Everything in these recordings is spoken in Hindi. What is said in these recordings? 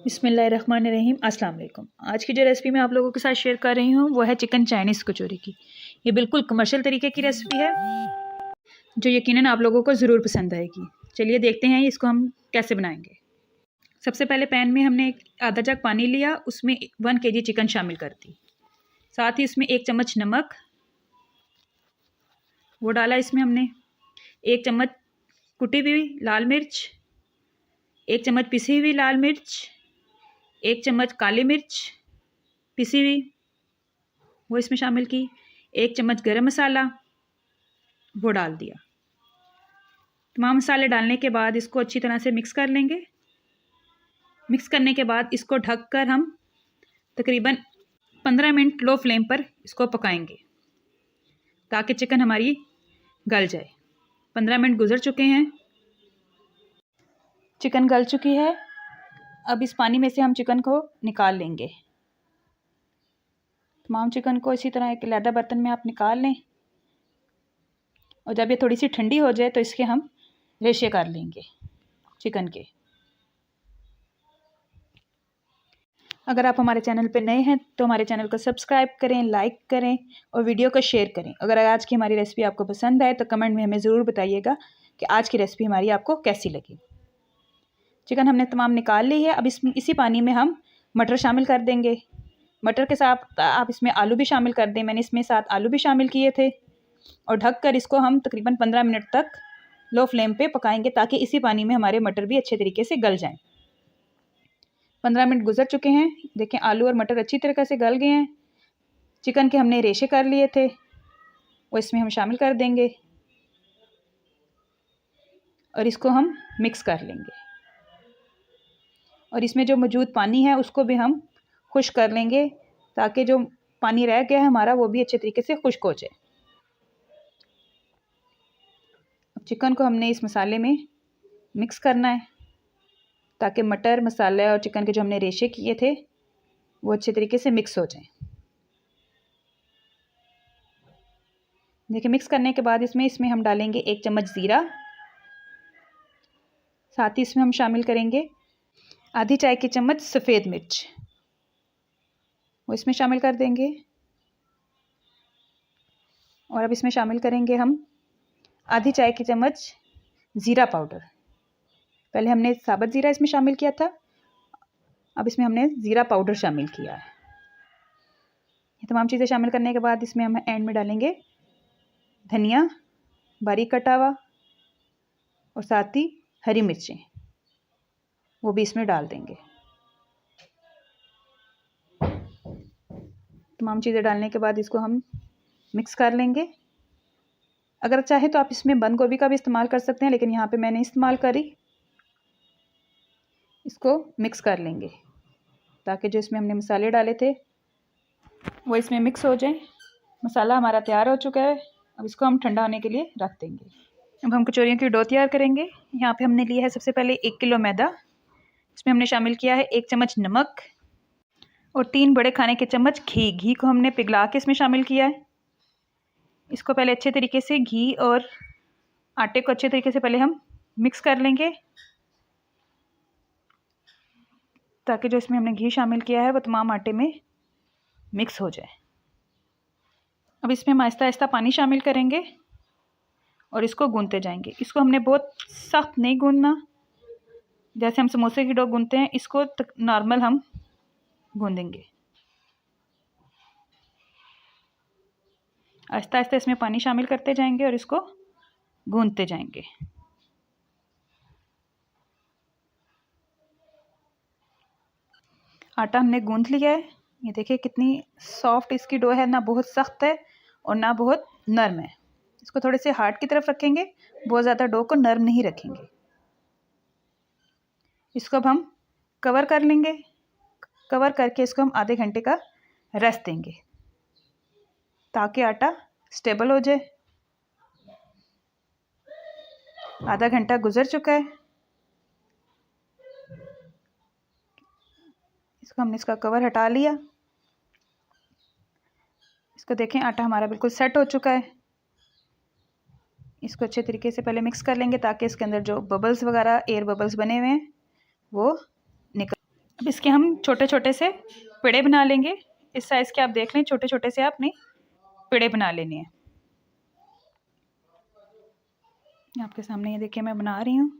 बिस्मिल्लाहिर्रहमानिर्रहीम। अस्सलाम वालेकुम। आज की जो रेसिपी मैं आप लोगों के साथ शेयर कर रही हूँ वो है चिकन चाइनीज़ कचौरी की। ये बिल्कुल कमर्शियल तरीके की रेसिपी है जो यकीनन आप लोगों को ज़रूर पसंद आएगी। चलिए देखते हैं इसको हम कैसे बनाएंगे। सबसे पहले पैन में हमने आधा जग पानी लिया, उसमें 1 kg चिकन शामिल कर दी। साथ ही इसमें 1 चम्मच नमक वो डाला। इसमें हमने 1 चम्मच कुटी हुई लाल मिर्च, 1 चम्मच पिसी हुई लाल मिर्च, 1 चम्मच काली मिर्च पिसी हुई वो इसमें शामिल की, 1 चम्मच गरम मसाला वो डाल दिया। तमाम मसाले डालने के बाद इसको अच्छी तरह से मिक्स कर लेंगे। मिक्स करने के बाद इसको ढककर हम तकरीबन 15 मिनट लो फ्लेम पर इसको पकाएंगे ताकि चिकन हमारी गल जाए। 15 मिनट गुजर चुके हैं, चिकन गल चुकी है। अब इस पानी में से हम चिकन को निकाल लेंगे। तमाम चिकन को इसी तरह एक लैदा बर्तन में आप निकाल लें और जब ये थोड़ी सी ठंडी हो जाए तो इसके हम रेशे कर लेंगे चिकन के। अगर आप हमारे चैनल पर नए हैं तो हमारे चैनल को सब्सक्राइब करें, लाइक करें और वीडियो को शेयर करें। अगर आज की हमारी रेसिपी आपको पसंद आए तो कमेंट में हमें ज़रूर बताइएगा कि आज की रेसिपी हमारी आपको कैसी लगी। चिकन हमने तमाम निकाल ली है। अब इसी पानी में हम मटर शामिल कर देंगे। मटर के साथ आप इसमें आलू भी शामिल कर दें। मैंने इसमें 7 आलू भी शामिल किए थे और ढककर इसको हम तकरीबन 15 मिनट तक लो फ्लेम पे पकाएंगे ताकि इसी पानी में हमारे मटर भी अच्छे तरीके से गल जाएं। 15 मिनट गुजर चुके हैं। देखें आलू और मटर अच्छी तरीके से गल गए हैं। चिकन के हमने रेशे कर लिए थे वो इसमें हम शामिल कर देंगे और इसको हम मिक्स कर लेंगे। और इसमें जो मौजूद पानी है उसको भी हम खुश्क कर लेंगे ताकि जो पानी रह गया है हमारा वो भी अच्छे तरीके से खुश्क हो जाए। अब चिकन को हमने इस मसाले में मिक्स करना है ताकि मटर, मसाले और चिकन के जो हमने रेशे किए थे वो अच्छे तरीके से मिक्स हो जाएं। देखिए मिक्स करने के बाद इसमें हम डालेंगे 1 चम्मच ज़ीरा। साथ ही इसमें हम शामिल करेंगे आधी चाय की चम्मच सफ़ेद मिर्च वो इसमें शामिल कर देंगे। और अब इसमें शामिल करेंगे हम आधी चाय की चम्मच ज़ीरा पाउडर। पहले हमने साबुत ज़ीरा इसमें शामिल किया था, अब इसमें हमने ज़ीरा पाउडर शामिल किया है। ये तमाम चीज़ें शामिल करने के बाद इसमें हम एंड में डालेंगे धनिया बारीक कटा हुआ और साथ ही हरी मिर्चें वो भी इसमें डाल देंगे। तमाम चीज़ें डालने के बाद इसको हम मिक्स कर लेंगे। अगर चाहे तो आप इसमें बंद गोभी का भी इस्तेमाल कर सकते हैं, लेकिन यहाँ पे मैंने इस्तेमाल करी। इसको मिक्स कर लेंगे ताकि जो इसमें हमने मसाले डाले थे वो इसमें मिक्स हो जाए। मसाला हमारा तैयार हो चुका है। अब इसको हम ठंडा होने के लिए रख देंगे। अब हम कचौरियों की डो तैयार करेंगे। यहाँ पे हमने लिया है सबसे पहले 1 किलो मैदा। इसमें हमने शामिल किया है 1 चम्मच नमक और 3 बड़े खाने के चम्मच घी को हमने पिघला के इसमें शामिल किया है। इसको पहले अच्छे तरीके से घी और आटे को अच्छे तरीके से पहले हम मिक्स कर लेंगे ताकि जो इसमें हमने घी शामिल किया है वो तमाम आटे में मिक्स हो जाए। अब इसमें हम आहिस्ता आहिस्ता पानी शामिल करेंगे और इसको गूंथते जाएंगे। इसको हमने बहुत सख्त नहीं गूंथना, जैसे हम समोसे की डो गूंथते हैं इसको नॉर्मल हम गूंदेंगे। आहिस्ता आहिस्ता इसमें पानी शामिल करते जाएंगे और इसको गूंथते जाएंगे। आटा हमने गूंथ लिया है। ये देखिए कितनी सॉफ्ट इसकी डो है, ना बहुत सख्त है और ना बहुत नरम है। इसको थोड़े से हार्ड की तरफ रखेंगे, बहुत ज़्यादा डो को नरम नहीं रखेंगे। इसको अब हम कवर कर लेंगे। कवर करके इसको हम आधे घंटे का रेस्ट देंगे ताकि आटा स्टेबल हो जाए। आधा घंटा गुजर चुका है। इसको हमने इसका कवर हटा लिया। इसको देखें आटा हमारा बिल्कुल सेट हो चुका है। इसको अच्छे तरीके से पहले मिक्स कर लेंगे ताकि इसके अंदर जो बबल्स वगैरह एयर बबल्स बने हुए हैं वो निकल। अब इसके हम छोटे छोटे से पेड़े बना लेंगे। इस साइज़ के आप देख लें, छोटे छोटे से आपने पेड़े बना लेने हैं। आपके सामने ये देखिए मैं बना रही हूँ।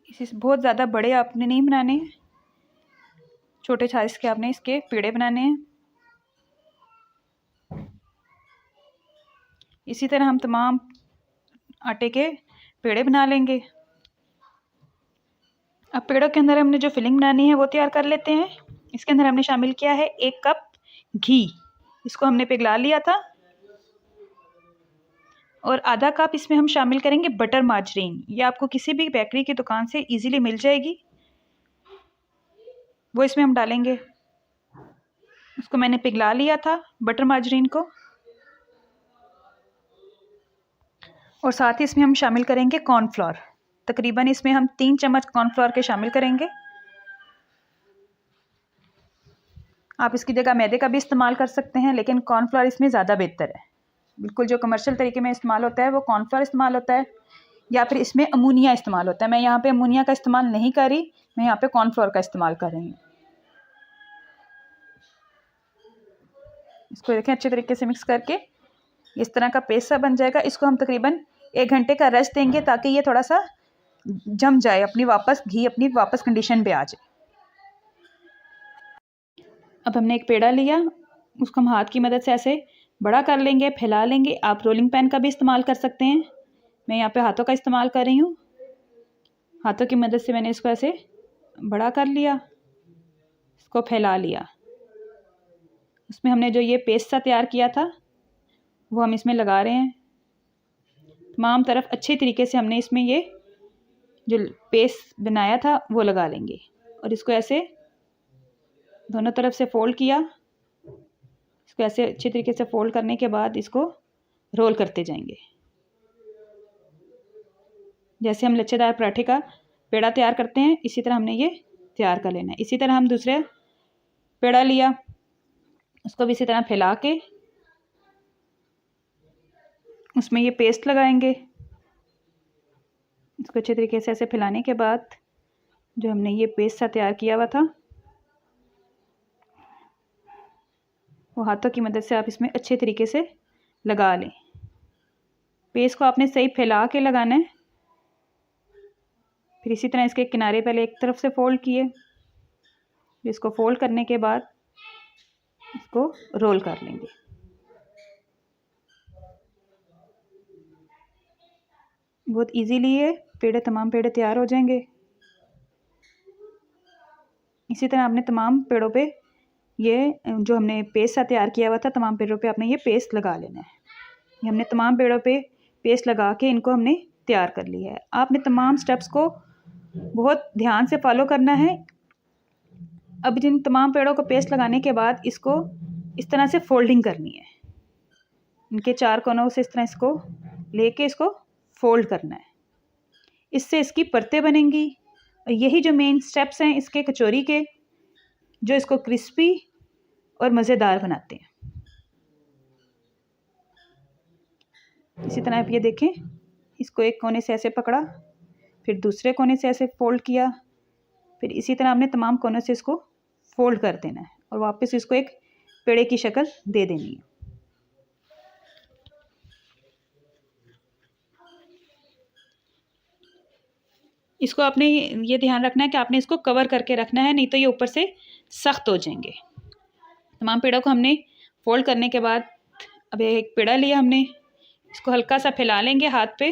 इसी से बहुत ज़्यादा बड़े आपने नहीं बनाने हैं, छोटे साइज़ के आपने इसके पेड़े बनाने हैं। इसी तरह हम तमाम आटे के पेड़े बना लेंगे। अब पेड़ों के अंदर हमने जो फिलिंग बनानी है वो तैयार कर लेते हैं। इसके अंदर हमने शामिल किया है 1 कप घी, इसको हमने पिघला लिया था। और आधा कप इसमें हम शामिल करेंगे बटर मार्जरीन। ये आपको किसी भी बेकरी की दुकान से इजीली मिल जाएगी, वो इसमें हम डालेंगे। इसको मैंने पिघला लिया था बटर मार्जरीन को। और साथ ही इसमें हम शामिल करेंगे कॉर्नफ्लोर। तकरीबन इसमें हम 3 चम्मच कॉर्नफ्लोर के शामिल करेंगे। आप इसकी जगह मैदे का भी इस्तेमाल कर सकते हैं, लेकिन कॉर्नफ्लोर इसमें ज़्यादा बेहतर है। बिल्कुल जो कमर्शियल तरीके में इस्तेमाल होता है वो कॉर्नफ्लोर इस्तेमाल होता है, या फिर इसमें अमोनिया इस्तेमाल होता है। मैं यहाँ पे अमोनिया का इस्तेमाल नहीं कर रही, मैं यहाँ पे कॉर्नफ्लोर का इस्तेमाल कर रही हूँ। इसको देखें अच्छे तरीके से मिक्स करके इस तरह का पेस्ट सा बन जाएगा। इसको हम तकरीबन 1 घंटे का रेस्ट देंगे ताकि ये थोड़ा सा जम जाए, घी अपनी वापस कंडीशन पे आ जाए। अब हमने एक पेड़ा लिया, उसको हम हाथ की मदद से ऐसे बड़ा कर लेंगे, फैला लेंगे। आप रोलिंग पैन का भी इस्तेमाल कर सकते हैं, मैं यहाँ पे हाथों का इस्तेमाल कर रही हूँ। हाथों की मदद से मैंने इसको ऐसे बड़ा कर लिया, इसको फैला लिया। उसमें हमने जो ये पेस्ट सा तैयार किया था वो हम इसमें लगा रहे हैं। तमाम तरफ अच्छे तरीके से हमने इसमें ये जो पेस्ट बनाया था वो लगा लेंगे। और इसको ऐसे दोनों तरफ से फोल्ड किया। इसको ऐसे अच्छे तरीके से फोल्ड करने के बाद इसको रोल करते जाएंगे। जैसे हम लच्छेदार पराठे का पेड़ा तैयार करते हैं, इसी तरह हमने ये तैयार कर लेना है। इसी तरह हम दूसरे पेड़ा लिया, उसको भी इसी तरह फैला के उसमें ये पेस्ट लगाएंगे। इसको अच्छे तरीके से ऐसे फैलाने के बाद जो हमने ये पेस्ट सा तैयार किया हुआ था वो हाथों की मदद से आप इसमें अच्छे तरीके से लगा लें। पेस्ट को आपने सही फैला के लगाना है। फिर इसी तरह इसके किनारे पहले एक तरफ से फोल्ड किए, इसको फोल्ड करने के बाद इसको रोल कर लेंगे। बहुत इजीली ये तमाम पेड़े तैयार हो जाएंगे। इसी तरह आपने तमाम पेड़ों पे ये जो हमने पेस्ट सा तैयार किया हुआ था, तमाम पेड़ों पे आपने ये पेस्ट लगा लेना है। ये हमने तमाम पेड़ों पे पेस्ट लगा के इनको हमने तैयार कर लिया है। आपने तमाम स्टेप्स को बहुत ध्यान से फॉलो करना है। अब जिन तमाम पेड़ों को पेस्ट लगाने के बाद इसको इस तरह से फोल्डिंग करनी है। इनके 4 कोनों से इस तरह इसको लेके इसको फोल्ड करना है। इससे इसकी परतें बनेंगी। और यही जो मेन स्टेप्स हैं इसके कचौरी के, जो इसको क्रिस्पी और मज़ेदार बनाते हैं। इसी तरह आप ये देखें, इसको एक कोने से ऐसे पकड़ा, फिर दूसरे कोने से ऐसे फोल्ड किया, फिर इसी तरह हमने तमाम कोनों से इसको फोल्ड कर देना है और वापस इसको एक पेड़े की शक्ल दे देनी है। इसको आपने ये ध्यान रखना है कि आपने इसको कवर करके रखना है, नहीं तो ये ऊपर से सख्त हो जाएंगे। तमाम पेड़ों को हमने फोल्ड करने के बाद अब एक पेड़ा लिया हमने, इसको हल्का सा फैला लेंगे हाथ पे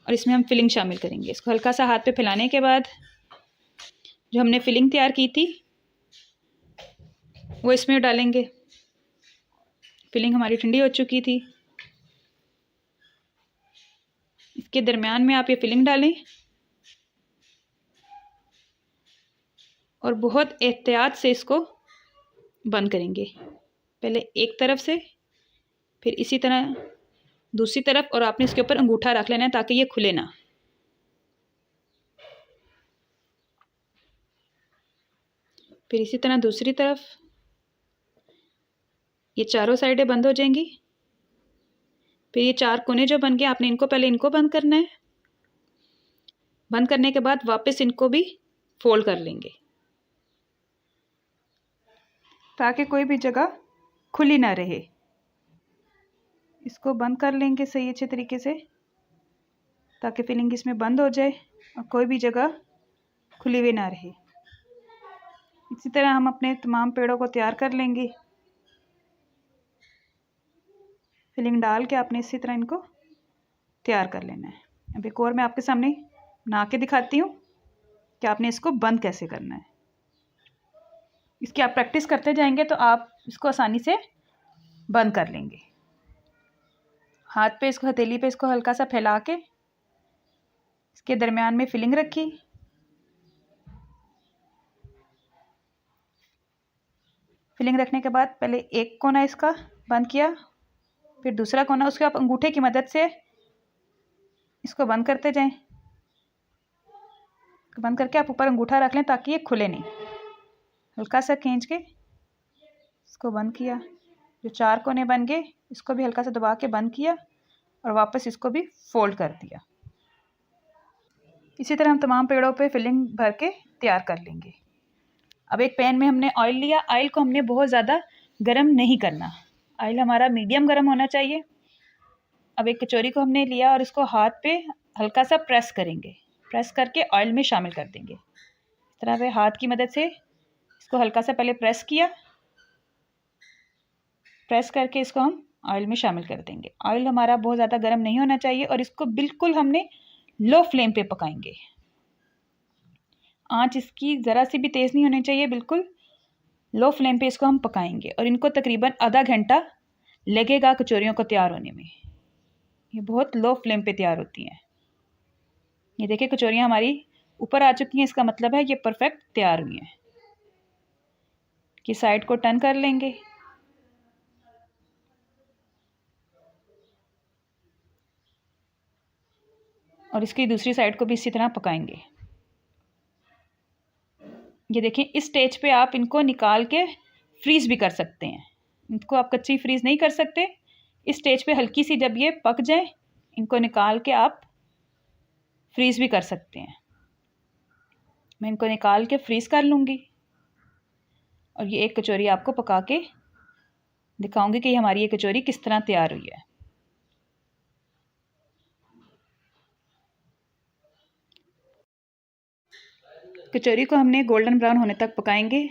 और इसमें हम फिलिंग शामिल करेंगे। इसको हल्का सा हाथ पे फैलाने के बाद जो हमने फिलिंग तैयार की थी वो इसमें डालेंगे। फिलिंग हमारी ठंडी हो चुकी थी। इसके दरमियान में आप ये फिलिंग डालें और बहुत एहतियात से इसको बंद करेंगे। पहले एक तरफ से, फिर इसी तरह दूसरी तरफ, और आपने इसके ऊपर अंगूठा रख लेना है ताकि ये खुले ना। फिर इसी तरह दूसरी तरफ, ये चारों साइडें बंद हो जाएंगी। फिर ये 4 कोने जो बन गए आपने इनको पहले इनको बंद करना है बंद करने के बाद वापस इनको भी फोल्ड कर लेंगे ताकि कोई भी जगह खुली ना रहे। इसको बंद कर लेंगे सही अच्छे तरीके से ताकि फिलिंग इसमें बंद हो जाए और कोई भी जगह खुली हुई ना रहे। इसी तरह हम अपने तमाम पेड़ों को तैयार कर लेंगे। फिलिंग डाल के आपने इसी तरह इनको तैयार कर लेना है। अब एक और मैं आपके सामने बना के दिखाती हूँ कि आपने इसको बंद कैसे करना है। इसकी आप प्रैक्टिस करते जाएंगे तो आप इसको आसानी से बंद कर लेंगे। हाथ पे इसको, हथेली पे इसको हल्का सा फैला के इसके दरमियान में फिलिंग रखी। फिलिंग रखने के बाद पहले एक कोना इसका बंद किया, फिर दूसरा कोना, उसके आप अंगूठे की मदद से इसको बंद करते जाएं। बंद करके आप ऊपर अंगूठा रख लें ताकि ये खुले नहीं। हल्का सा खींच के इसको बंद किया। जो 4 कोने बन गए इसको भी हल्का सा दबा के बंद किया और वापस इसको भी फोल्ड कर दिया। इसी तरह हम तमाम पेड़ों पे फिलिंग भर के तैयार कर लेंगे। अब एक पैन में हमने ऑयल लिया। ऑयल को हमने बहुत ज़्यादा गर्म नहीं करना, ऑयल हमारा मीडियम गर्म होना चाहिए। अब एक कचौरी को हमने लिया और इसको हाथ पे हल्का सा प्रेस करेंगे। प्रेस करके ऑयल में शामिल कर देंगे। इस तरह से हाथ की मदद से इसको हल्का सा पहले प्रेस किया, प्रेस करके इसको हम ऑयल में शामिल कर देंगे। ऑयल हमारा बहुत ज़्यादा गर्म नहीं होना चाहिए और इसको बिल्कुल हमने लो फ्लेम पे पकाएंगे। आंच इसकी ज़रा सी भी तेज़ नहीं होनी चाहिए, बिल्कुल लो फ्लेम पे इसको हम पकाएंगे और इनको तकरीबन आधा घंटा लगेगा कचौरियों को तैयार होने में। ये बहुत लो फ्लेम पे तैयार होती हैं। ये देखिए कचौरियाँ हमारी ऊपर आ चुकी हैं, इसका मतलब है ये परफेक्ट तैयार हुई हैं। कि साइड को टर्न कर लेंगे। और इसकी दूसरी साइड को भी इसी तरह पकाएंगे। ये देखें, इस स्टेज पे आप इनको निकाल के फ्रीज़ भी कर सकते हैं। इनको आप कच्ची फ्रीज़ नहीं कर सकते। इस स्टेज पे हल्की सी जब ये पक जाए इनको निकाल के आप फ्रीज़ भी कर सकते हैं। मैं इनको निकाल के फ्रीज़ कर लूँगी और ये एक कचौरी आपको पका के दिखाऊंगी कि हमारी ये कचौरी किस तरह तैयार हुई है। कचौरी को हमने गोल्डन ब्राउन होने तक पकाएंगे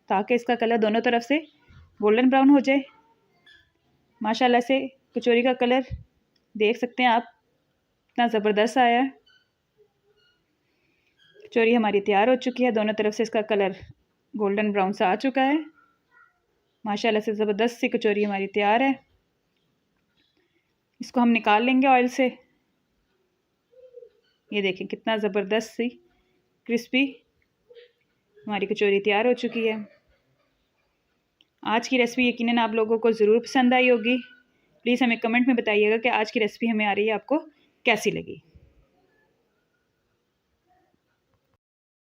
ताकि इसका कलर दोनों तरफ से गोल्डन ब्राउन हो जाए। माशाल्लाह से कचौरी का कलर देख सकते हैं आप, इतना ज़बरदस्त आया है। कचौरी हमारी तैयार हो चुकी है, दोनों तरफ से इसका कलर गोल्डन ब्राउन सा आ चुका है। माशाल्लाह से ज़बरदस्त सी कचौरी हमारी तैयार है। इसको हम निकाल लेंगे ऑयल से। ये देखें कितना ज़बरदस्त सी क्रिस्पी हमारी कचौरी तैयार हो चुकी है। आज की रेसिपी यकीनन आप लोगों को ज़रूर पसंद आई होगी। प्लीज़ हमें कमेंट में बताइएगा कि आज की रेसिपी हमें आ रही है आपको कैसी लगी।